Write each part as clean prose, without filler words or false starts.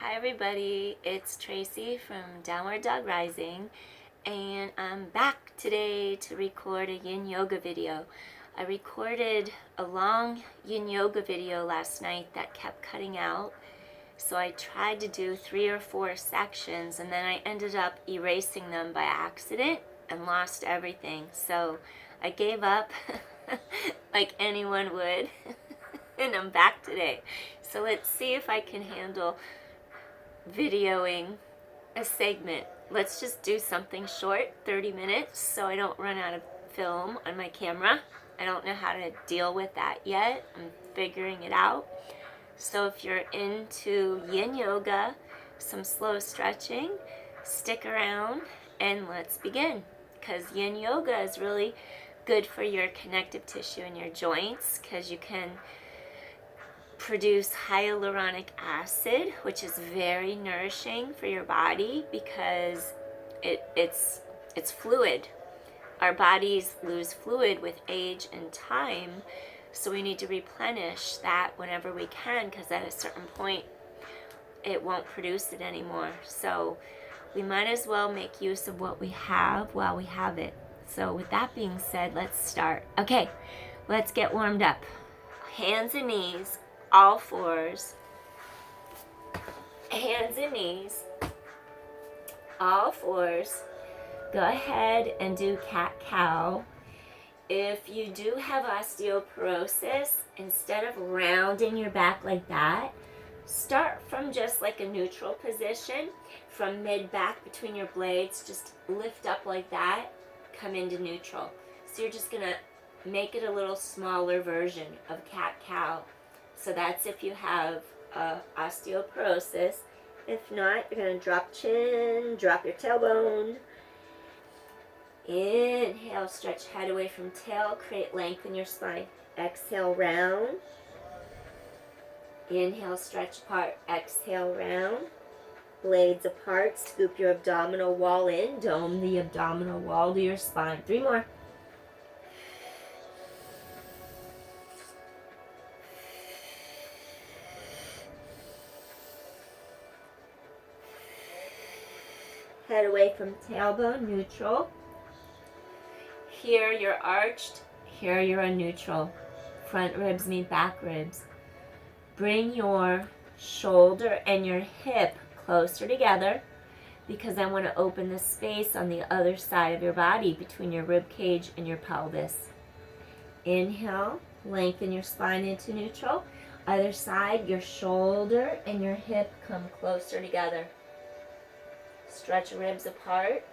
Hi everybody, it's Tracy from Downward Dog Rising, and I'm back today to record a yin yoga video. I recorded a long yin yoga video last night that kept cutting out, so I tried to do 3 or 4 sections and then I ended up erasing them by accident and lost everything. So I gave up like anyone would and I'm back today. So let's see if I can handle videoing a segment. Let's just do something short, 30 minutes, so I don't run out of film on my camera. I don't know how to deal with that yet. I'm figuring it out. So if you're into yin yoga, some slow stretching, stick around and let's begin. Because yin yoga is really good for your connective tissue and your joints, because you can produce hyaluronic acid, which is very nourishing for your body because it's fluid. Our bodies lose fluid with age and time, so we need to replenish that whenever we can, because at a certain point it won't produce it anymore. So we might as well make use of what we have while we have it. So with that being said, let's start. Okay, let's get warmed up. Hands and knees, all fours, hands and knees, all fours. Go ahead and do cat-cow. If you do have osteoporosis, instead of rounding your back like that, start from just like a neutral position, from mid-back between your blades, just lift up like that, come into neutral. So you're just gonna make it a little smaller version of cat-cow. So that's if you have osteoporosis. If not, you're going to drop chin, drop your tailbone. Inhale, stretch head away from tail, create length in your spine. Exhale, round. Inhale, stretch apart. Exhale, round. Blades apart, scoop your abdominal wall in, dome the abdominal wall to your spine. 3 more. Head away from tailbone, neutral. Here you're arched, here you're a neutral. Front ribs meet back ribs. Bring your shoulder and your hip closer together, because I want to open the space on the other side of your body between your rib cage and your pelvis. Inhale, lengthen your spine into neutral. Other side, your shoulder and your hip come closer together. Stretch ribs apart.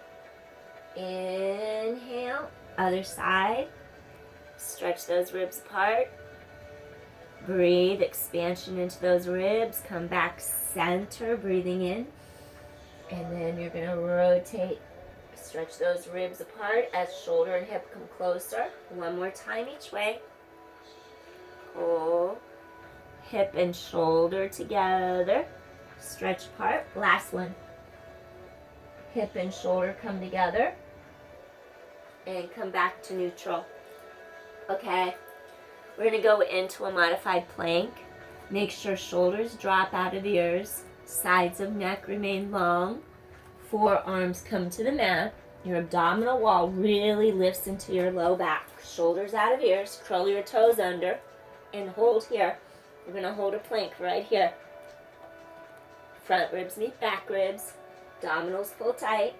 Inhale. Other side. Stretch those ribs apart. Breathe. Expansion into those ribs. Come back center. Breathing in. And then you're going to rotate. Stretch those ribs apart as shoulder and hip come closer. 1 more time each way. Pull. Hip and shoulder together. Stretch apart. Last one. Hip and shoulder come together and come back to neutral. Okay, we're going to go into a modified plank. Make sure shoulders drop out of ears, sides of neck remain long, forearms come to the mat, your abdominal wall really lifts into your low back, shoulders out of ears, curl your toes under, and hold here. We're going to hold a plank right here. Front ribs meet back ribs. Abdominals pull tight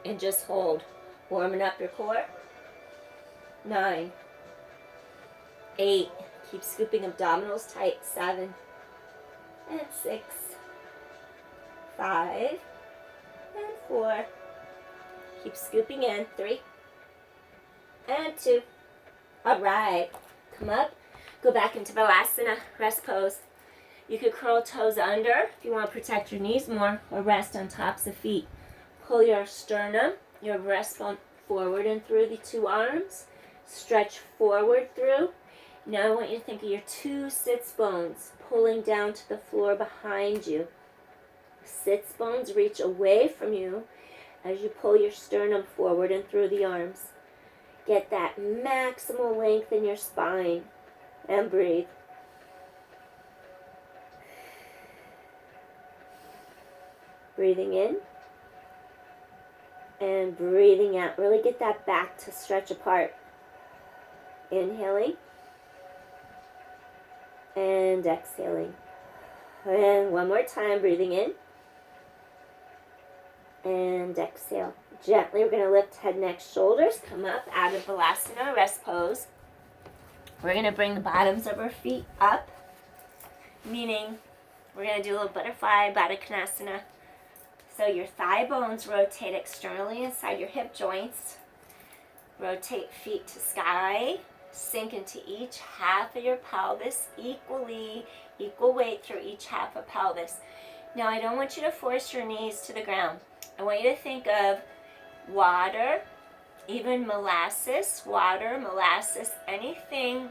and just hold. Warming up your core. 9, 8, keep scooping abdominals tight. 7 and 6, 5 and 4. Keep scooping in. 3 and 2. All right, come up. Go back into Balasana, rest pose. You could curl toes under if you want to protect your knees more, or rest on tops of feet. Pull your sternum, your breastbone forward and through the 2 arms. Stretch forward through. Now I want you to think of your 2 sits bones pulling down to the floor behind you. Sits bones reach away from you as you pull your sternum forward and through the arms. Get that maximal length in your spine and breathe. Breathing in and breathing out. Really get that back to stretch apart. Inhaling and exhaling. And one more time, breathing in and exhale. Gently, we're going to lift head, neck, shoulders. Come up out of Balasana, rest pose. We're going to bring the bottoms of our feet up, meaning we're going to do a little butterfly Baddha Konasana. So your thigh bones rotate externally inside your hip joints. Rotate feet to sky. Sink into each half of your pelvis equally, equal weight through each half of pelvis. Now, I don't want you to force your knees to the ground. I want you to think of water, even molasses, anything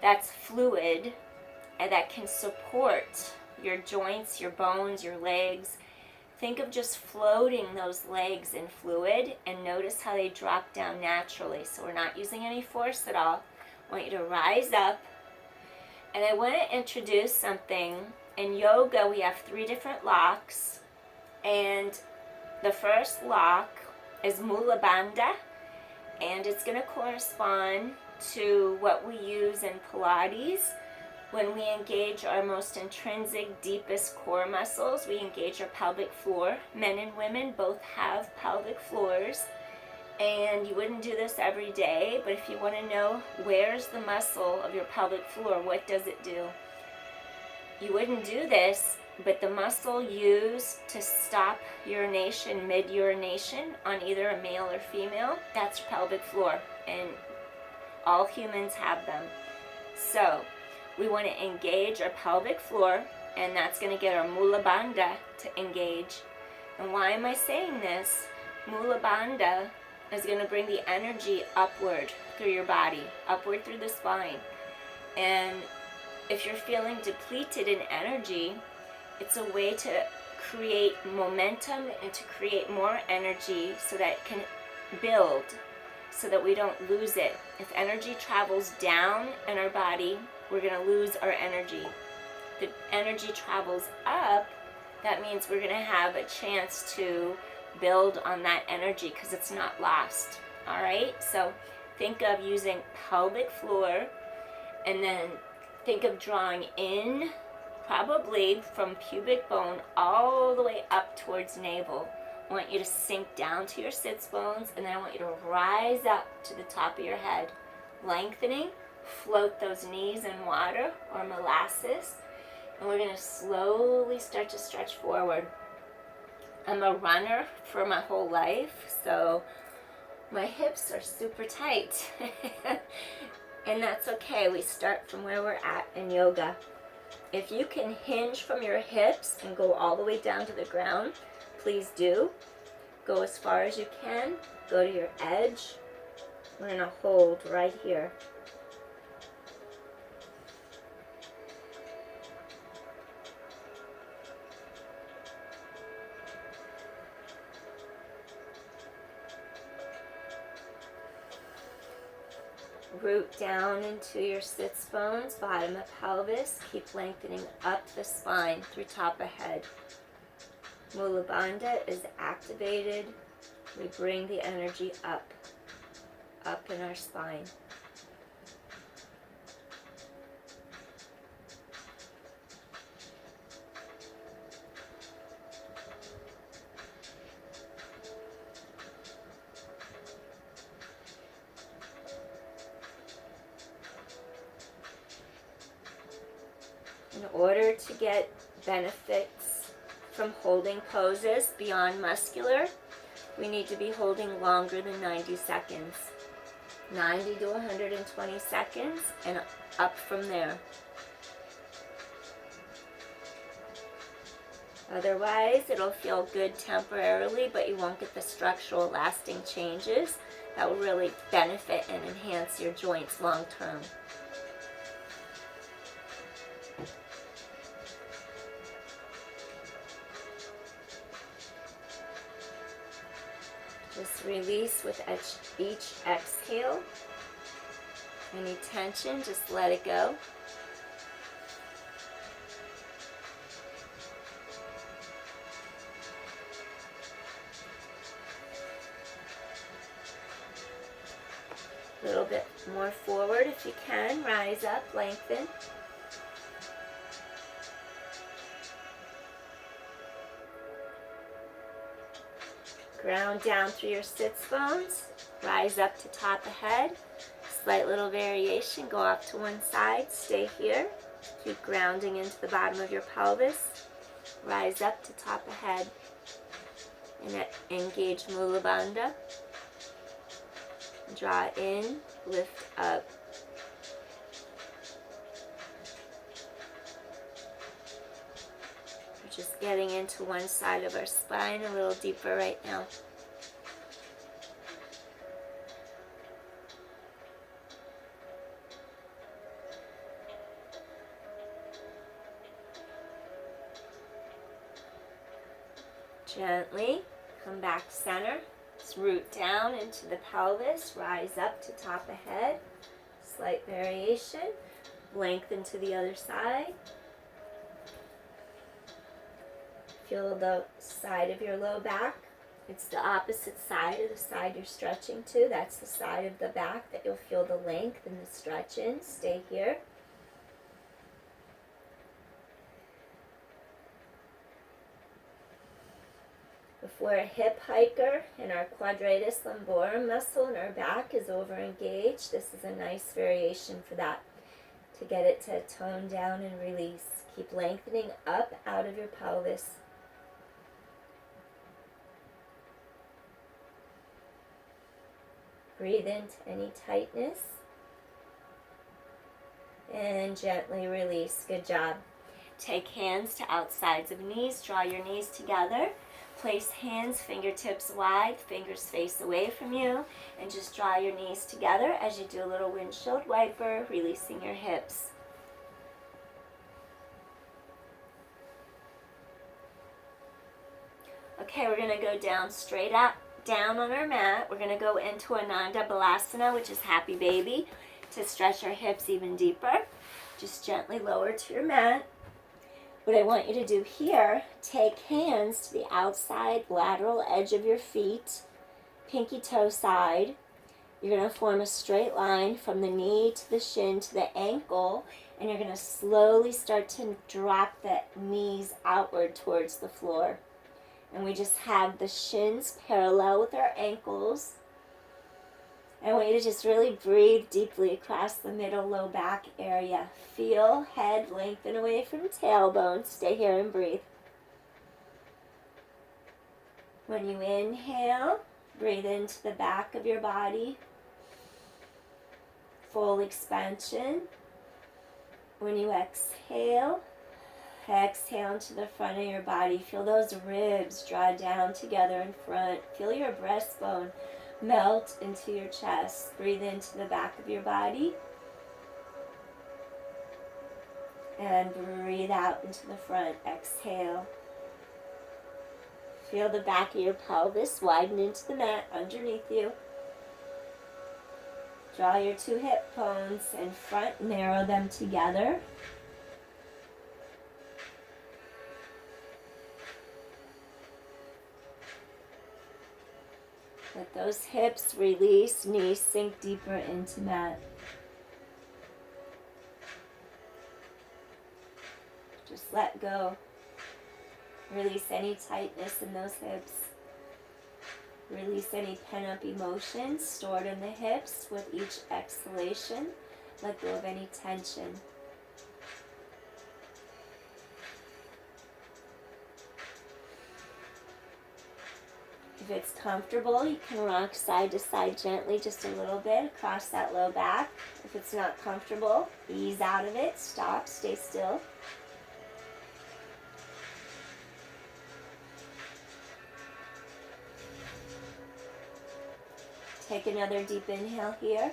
that's fluid and that can support your joints, your bones, your legs. Think of just floating those legs in fluid and notice how they drop down naturally. So we're not using any force at all. I want you to rise up. And I want to introduce something. In yoga, we have 3 different locks. And the first lock is Mula Bandha. And it's going to correspond to what we use in Pilates. When we engage our most intrinsic, deepest core muscles, we engage our pelvic floor. Men and women both have pelvic floors. And you wouldn't do this every day, but if you want to know where's the muscle of your pelvic floor, what does it do? You wouldn't do this, but the muscle used to stop urination, mid-urination, on either a male or female, that's your pelvic floor. And all humans have them. So we want to engage our pelvic floor, and that's going to get our Mula Bandha to engage. And why am I saying this? Mula Bandha is going to bring the energy upward through your body, upward through the spine. And if you're feeling depleted in energy, it's a way to create momentum and to create more energy so that it can build, so that we don't lose it. If energy travels down in our body, we're going to lose our energy. The energy travels up, that means we're going to have a chance to build on that energy because it's not lost. All right, so think of using pelvic floor, and then think of drawing in, probably from pubic bone all the way up towards navel. I want you to sink down to your sits bones, and then I want you to rise up to the top of your head, lengthening. Float those knees in water or molasses, and we're going to slowly start to stretch forward. I'm a runner for my whole life, so my hips are super tight. And that's okay. We start from where we're at in yoga. If you can hinge from your hips and go all the way down to the ground, please do. Go as far as you can. Go to your edge. We're going to hold right here. Root down into your sits bones, bottom of pelvis. Keep lengthening up the spine through top of head. Mula Bandha is activated. We bring the energy up in our spine. In order to get benefits from holding poses beyond muscular, we need to be holding longer than 90 seconds. 90 to 120 seconds and up from there. Otherwise, it'll feel good temporarily, but you won't get the structural lasting changes that will really benefit and enhance your joints long term. Just release with each exhale. Any tension, just let it go. A little bit more forward if you can. Rise up, lengthen. Ground down through your sits bones. Rise up to top of head. Slight little variation. Go off to one side. Stay here. Keep grounding into the bottom of your pelvis. Rise up to top of head. And engage Mula Bandha. Draw in, lift up. We're just getting into one side of our spine a little deeper right now. Gently come back center. Root down into the pelvis, rise up to top of head, slight variation, lengthen to the other side. Feel the side of your low back. It's the opposite side of the side you're stretching to. That's the side of the back that you'll feel the length and the stretch in. Stay here. If we're a hip hiker and our quadratus lumborum muscle in our back is overengaged, this is a nice variation for that, to get it to tone down and release. Keep lengthening up out of your pelvis. Breathe into any tightness and gently release. Good job. Take hands to outsides of knees. Draw your knees together. Place hands, fingertips wide, fingers face away from you, and just draw your knees together as you do a little windshield wiper, releasing your hips. Okay, we're going to go down straight up, down on our mat. We're going to go into Ananda Balasana, which is happy baby, to stretch our hips even deeper. Just gently lower to your mat. What I want you to do here, take hands to the outside lateral edge of your feet, pinky toe side. You're going to form a straight line from the knee to the shin to the ankle, and you're going to slowly start to drop the knees outward towards the floor. And we just have the shins parallel with our ankles. I want you to just really breathe deeply across the middle low back area. Feel head lengthen away from tailbone. Stay here and breathe. When you inhale, breathe into the back of your body. Full expansion. When you exhale, exhale into the front of your body. Feel those ribs draw down together in front. Feel your breastbone melt into your chest. Breathe into the back of your body. And breathe out into the front. Exhale. Feel the back of your pelvis widen into the mat underneath you. Draw your two hip bones in front. Narrow them together. Let those hips release, knees sink deeper into mat. Just let go. Release any tightness in those hips. Release any pent-up emotions stored in the hips with each exhalation. Let go of any tension. If it's comfortable, you can rock side to side gently just a little bit across that low back. If it's not comfortable, ease out of it. Stop, stay still. Take another deep inhale here.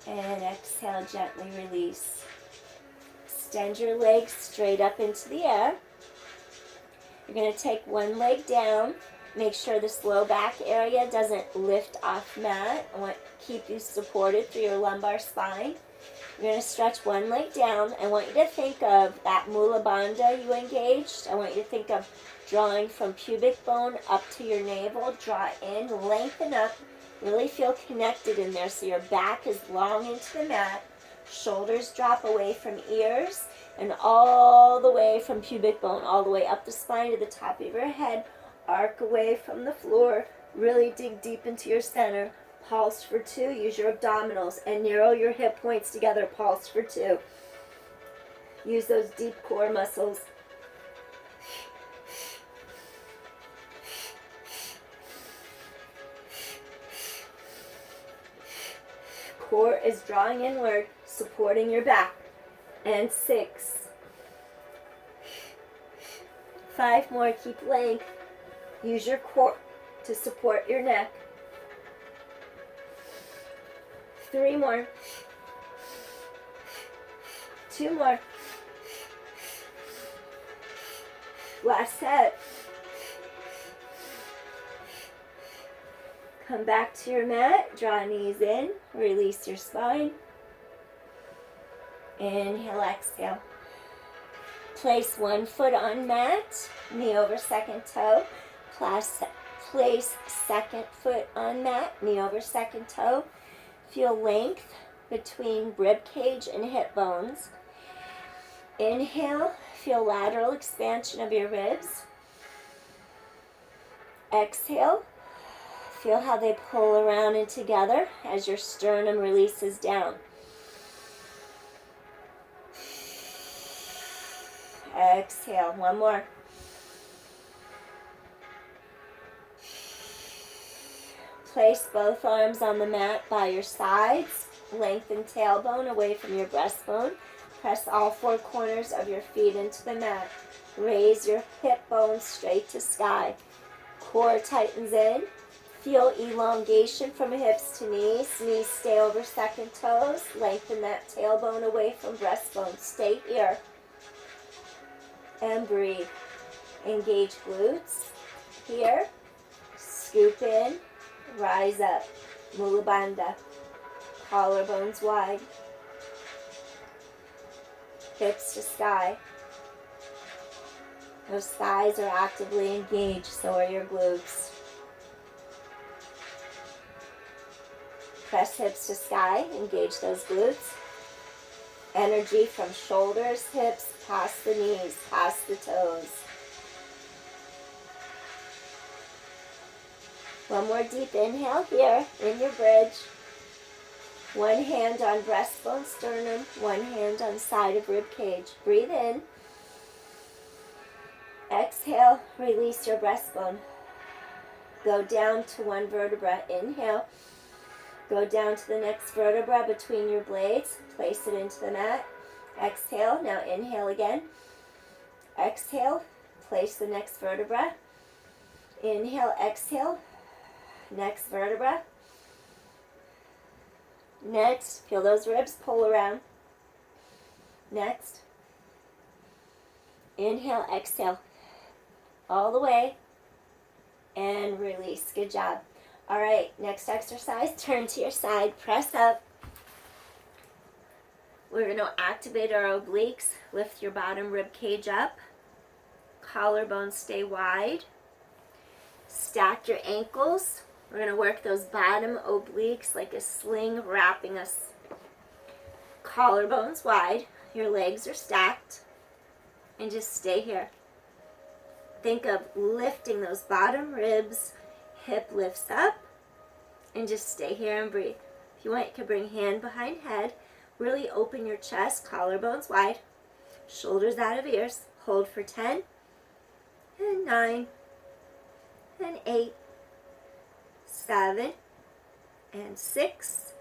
And exhale, gently release. Extend your legs straight up into the air. You're going to take one leg down. Make sure this low back area doesn't lift off mat. I want to keep you supported through your lumbar spine. You're going to stretch one leg down. I want you to think of that Mula Bandha you engaged. I want you to think of drawing from pubic bone up to your navel. Draw in, lengthen up, Really feel connected in there, so your back is long into the mat. Shoulders drop away from ears and all the way from pubic bone, all the way up the spine to the top of your head. Arc away from the floor. Really dig deep into your center. Pulse for 2. Use your abdominals and narrow your hip points together. Pulse for 2. Use those deep core muscles. Core is drawing inward, supporting your back. And 6. 5 more. Keep length. Use your core to support your neck. 3 more. 2 more. Last set. Come back to your mat. Draw knees in. Release your spine. Inhale, exhale. Place one foot on mat. Knee over second toe. Place second foot on mat. Knee over second toe. Feel length between rib cage and hip bones. Inhale. Feel lateral expansion of your ribs. Exhale. Feel how they pull around and together as your sternum releases down. Exhale. One more. Place both arms on the mat by your sides. Lengthen tailbone away from your breastbone. Press all 4 corners of your feet into the mat. Raise your hip bones straight to sky. Core tightens in. Feel elongation from hips to knees. Knees stay over second toes. Lengthen that tailbone away from breastbone. Stay here. And breathe. Engage glutes. Here. Scoop in. Rise up. Mula Bandha. Collarbones wide. Hips to sky. Those thighs are actively engaged, so are your glutes. Press hips to sky, engage those glutes. Energy from shoulders, hips, past the knees, past the toes. One more deep inhale here in your bridge. One hand on breastbone, sternum, one hand on side of rib cage. Breathe in. Exhale, release your breastbone. Go down to one vertebra. Inhale. Go down to the next vertebra between your blades. Place it into the mat. Exhale. Now inhale again. Exhale. Place the next vertebra. Inhale, exhale. Next vertebra. Next. Feel those ribs pull around. Next. Inhale, exhale. All the way. And release. Good job. All right, next exercise, turn to your side, press up. We're going to activate our obliques. Lift your bottom rib cage up. Collarbones stay wide. Stack your ankles. We're going to work those bottom obliques like a sling wrapping us. Collarbones wide. Your legs are stacked. And just stay here. Think of lifting those bottom ribs. Hip lifts up, and just stay here and breathe. If you want, you can bring hand behind head. Really open your chest, collarbones wide, shoulders out of ears. Hold for 10, and 9, and 8, 7, and 6,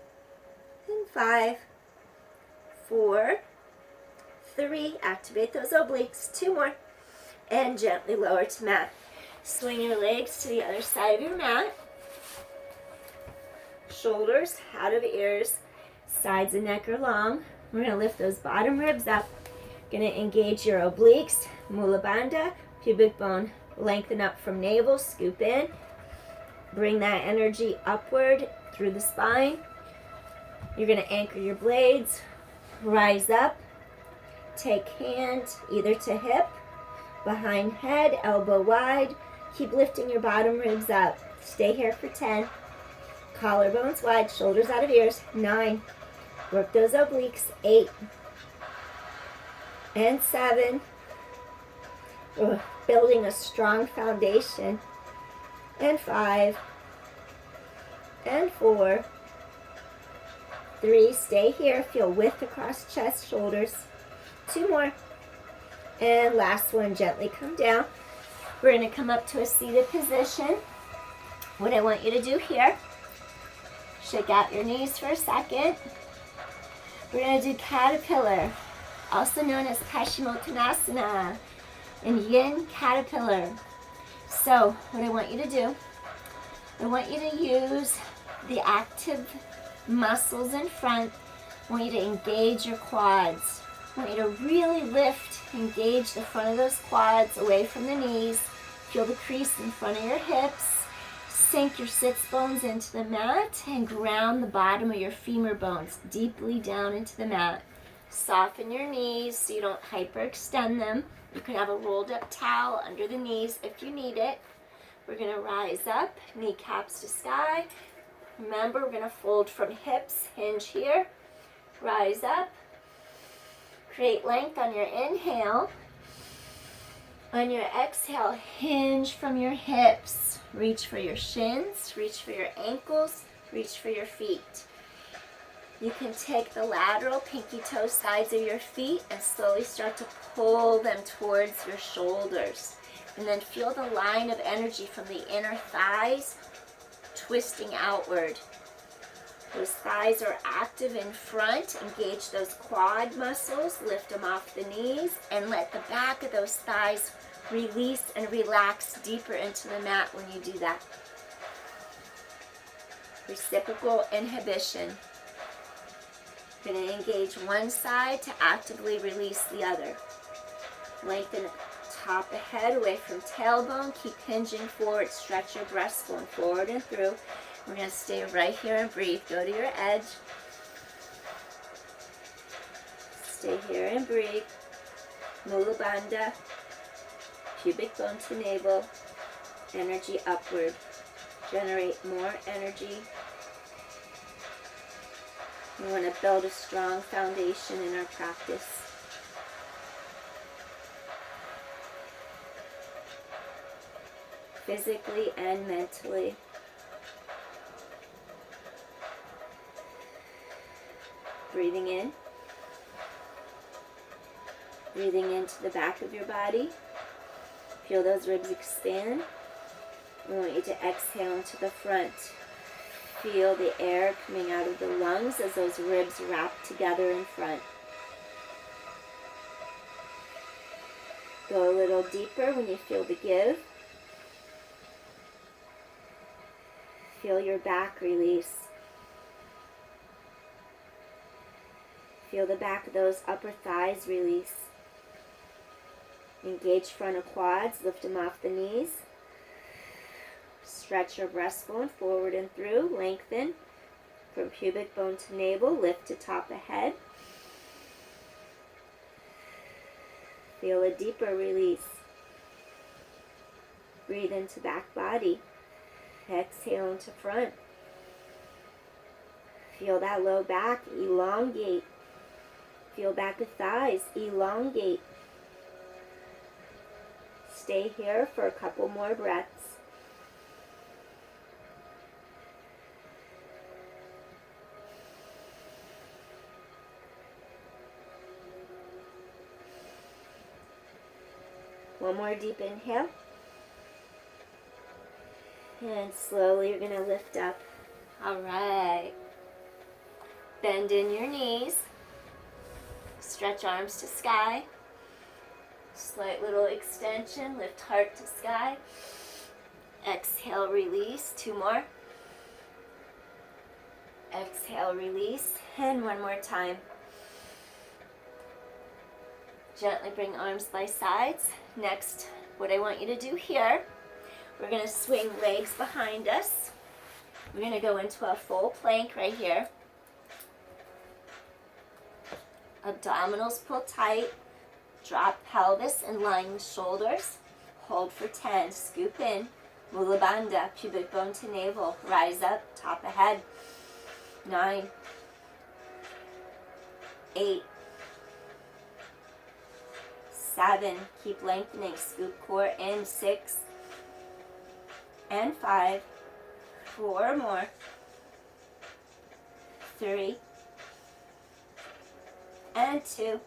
and 5, 4, 3. Activate those obliques. 2 more, and gently lower to mat. Swing your legs to the other side of your mat. Shoulders out of ears. Sides and neck are long. We're going to lift those bottom ribs up. Going to engage your obliques. Mula Bandha. Pubic bone. Lengthen up from navel. Scoop in. Bring that energy upward through the spine. You're going to anchor your blades. Rise up. Take hand either to hip, behind head, elbow wide. Keep lifting your bottom ribs up. Stay here for 10. Collarbones wide, shoulders out of ears. 9. Work those obliques. 8. And 7. We're building a strong foundation. And 5. And 4. 3. Stay here. Feel width across chest, shoulders. 2 more. And last one, gently come down. We're going to come up to a seated position. What I want you to do here, shake out your knees for a second. We're going to do caterpillar, also known as Paschimottanasana, and yin caterpillar. So what I want you to do, I want you to use the active muscles in front. I want you to engage your quads. I want you to really lift, engage the front of those quads away from the knees. Feel the crease in front of your hips. Sink your sits bones into the mat and ground the bottom of your femur bones deeply down into the mat. Soften your knees so you don't hyperextend them. You can have a rolled up towel under the knees if you need it. We're going to rise up, kneecaps to sky. Remember, we're going to fold from hips, hinge here. Rise up. Create length on your inhale. On your exhale, hinge from your hips. Reach for your shins, reach for your ankles, reach for your feet. You can take the lateral pinky toe sides of your feet and slowly start to pull them towards your shoulders. And then feel the line of energy from the inner thighs twisting outward. Those thighs are active in front. Engage those quad muscles. Lift them off the knees and let the back of those thighs release and relax deeper into the mat when you do that. Reciprocal inhibition. You're going to engage one side to actively release the other. Lengthen top of head away from tailbone. Keep hinging forward. Stretch your breastbone forward and through. We're going to stay right here and breathe. Go to your edge. Stay here and breathe. Mula Bandha. Pubic bone to navel. Energy upward. Generate more energy. We want to build a strong foundation in our practice. Physically and mentally. Breathing in. Breathing into the back of your body. Feel those ribs expand. I want you to exhale into the front. Feel the air coming out of the lungs as those ribs wrap together in front. Go a little deeper when you feel the give. Feel your back release. Feel the back of those upper thighs release. Engage frontal quads, lift them off the knees. Stretch your breastbone forward and through, lengthen from pubic bone to navel, lift to top of head. Feel a deeper release. Breathe into back body. Exhale into front. Feel that low back, elongate. Feel back of thighs, elongate. Stay here for a couple more breaths. One more deep inhale. And slowly you're going to lift up. All right. Bend in your knees. Stretch arms to sky. Slight little extension. Lift heart to sky. Exhale, release. 2 more. Exhale, release. And one more time. Gently bring arms by sides. Next, what I want you to do here, we're going to swing legs behind us. We're going to go into a full plank right here. Abdominals pull tight. Drop pelvis in line with shoulders. Hold for 10. Scoop in. Mula Bandha, pubic bone to navel. Rise up, top of head. 9, 8, 7. Keep lengthening. Scoop core in. 6 and 5. 4 more. 3 and 2.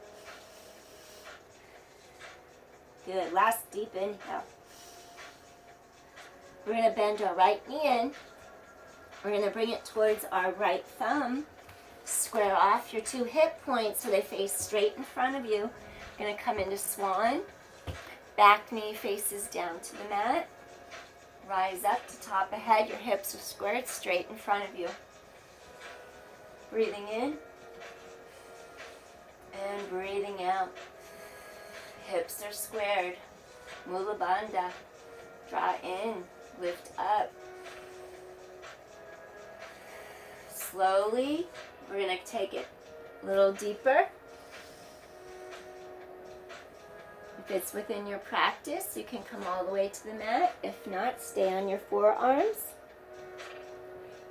Good. Last deep inhale. We're going to bend our right knee in. We're going to bring it towards our right thumb. Square off your 2 hip points so they face straight in front of you. You're going to come into swan. Back knee faces down to the mat. Rise up to top of head. Your hips are squared straight in front of you. Breathing in and breathing out. Hips are squared. Mula Bandha. Draw in. Lift up. Slowly, we're going to take it a little deeper. If it's within your practice, you can come all the way to the mat. If not, stay on your forearms.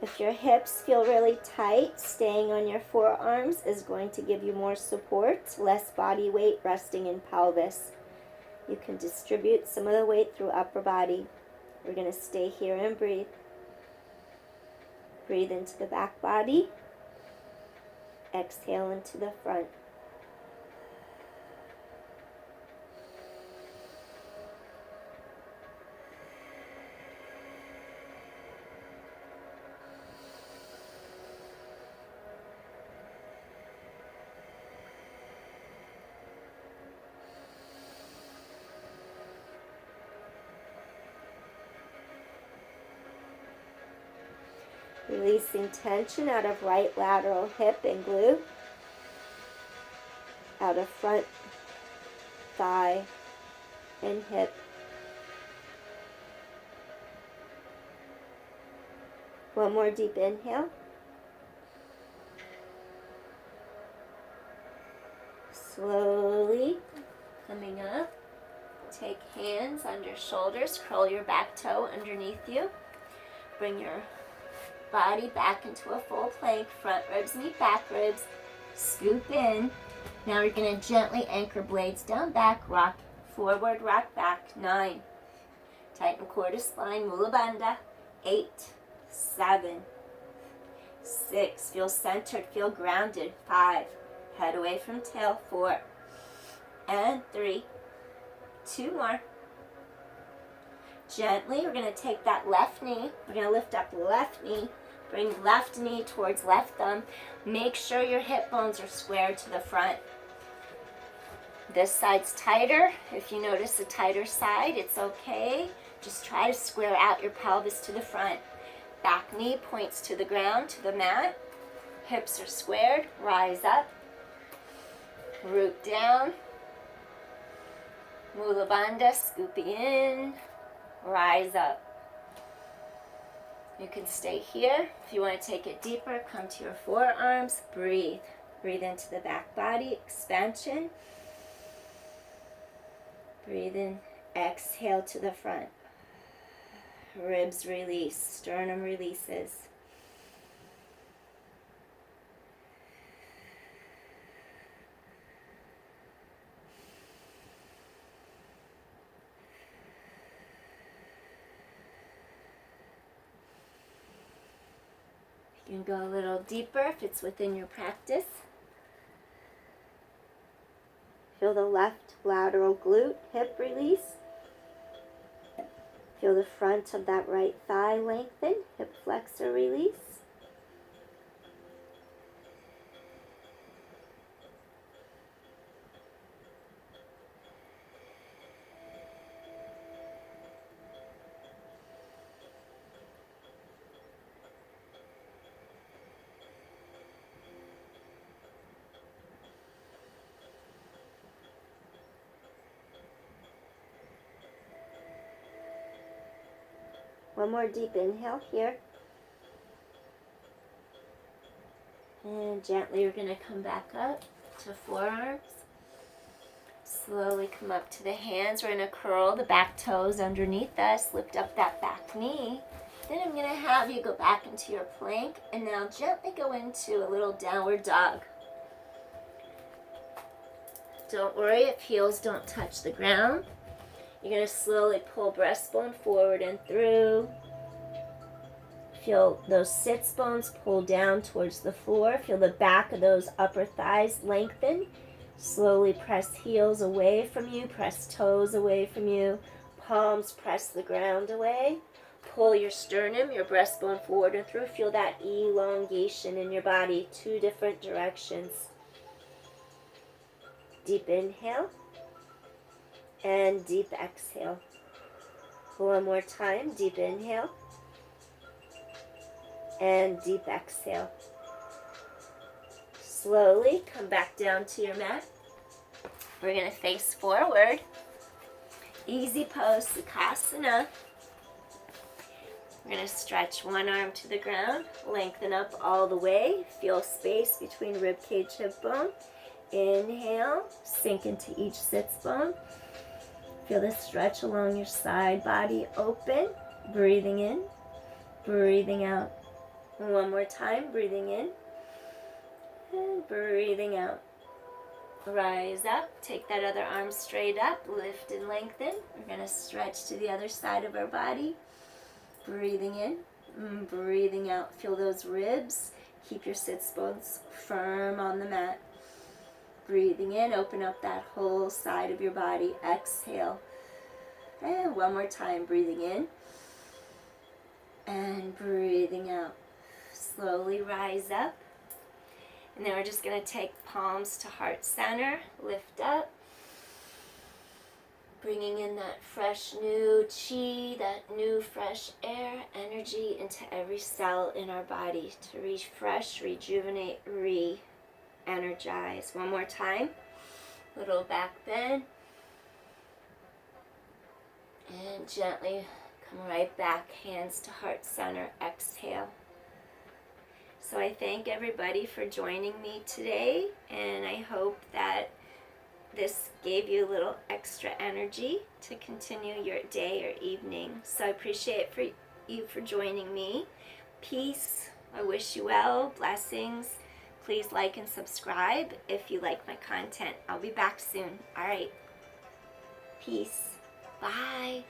If your hips feel really tight, staying on your forearms is going to give you more support, less body weight resting in pelvis. You can distribute some of the weight through upper body. We're going to stay here and breathe. Breathe into the back body. Exhale into the front. Releasing tension out of right lateral hip and glute, out of front thigh and hip. One more deep inhale. Slowly coming up. Take hands under shoulders, curl your back toe underneath you. Bring your body back into a full plank. Front ribs meet back ribs. Scoop in. Now we're going to gently anchor blades down back. Rock forward, rock back. 9. Tighten core to spine. Mula Bandha. 8, 7, 6. Feel centered. Feel grounded. 5. Head away from tail. 4 and 3. 2 more. Gently, we're going to take that left knee. We're going to lift up left knee. Bring left knee towards left thumb. Make sure your hip bones are square to the front. This side's tighter. If you notice a tighter side, it's okay. Just try to square out your pelvis to the front. Back knee points to the ground, to the mat. Hips are squared. Rise up. Root down. Mula Bandha, scooping in. Rise up. You can stay here. If you want to take it deeper, come to your forearms. Breathe. Breathe into the back body. Expansion. Breathe in. Exhale to the front. Ribs release. Sternum releases. You can go a little deeper if it's within your practice. Feel the left lateral glute, hip release. Feel the front of that right thigh lengthen, hip flexor release. One more deep inhale here. And gently we're going to come back up to forearms. Slowly come up to the hands. We're going to curl the back toes underneath us. Lift up that back knee. Then I'm going to have you go back into your plank. And now gently go into a little downward dog. Don't worry if heels don't touch the ground. You're going to slowly pull breastbone forward and through. Feel those sits bones pull down towards the floor. Feel the back of those upper thighs lengthen. Slowly press heels away from you. Press toes away from you. Palms press the ground away. Pull your sternum, your breastbone forward and through. Feel that elongation in your body. 2 different directions. Deep inhale. And deep exhale. One more time. Deep inhale. And deep exhale. Slowly come back down to your mat. We're going to face forward. Easy pose, Sukhasana. We're going to stretch one arm to the ground. Lengthen up all the way. Feel space between ribcage, hip bone. Inhale. Sink into each sits bone. Feel the stretch along your side body. Open. Breathing in. Breathing out. One more time, breathing in and breathing out. Rise up, take that other arm straight up, lift and lengthen. We're going to stretch to the other side of our body. Breathing in, breathing out. Feel those ribs. Keep your sits bones firm on the mat. Breathing in, open up that whole side of your body. Exhale. And one more time, breathing in and breathing out. Slowly rise up. And then we're just going to take palms to heart center. Lift up. Bringing in that fresh new chi, that new fresh air, energy into every cell in our body to refresh, rejuvenate, re-energize. One more time. Little back bend. And gently come right back, hands to heart center. Exhale. So I thank everybody for joining me today, and I hope that this gave you a little extra energy to continue your day or evening. So I appreciate you for joining me. Peace. I wish you well. Blessings. Please like and subscribe if you like my content. I'll be back soon. All right. Peace. Bye.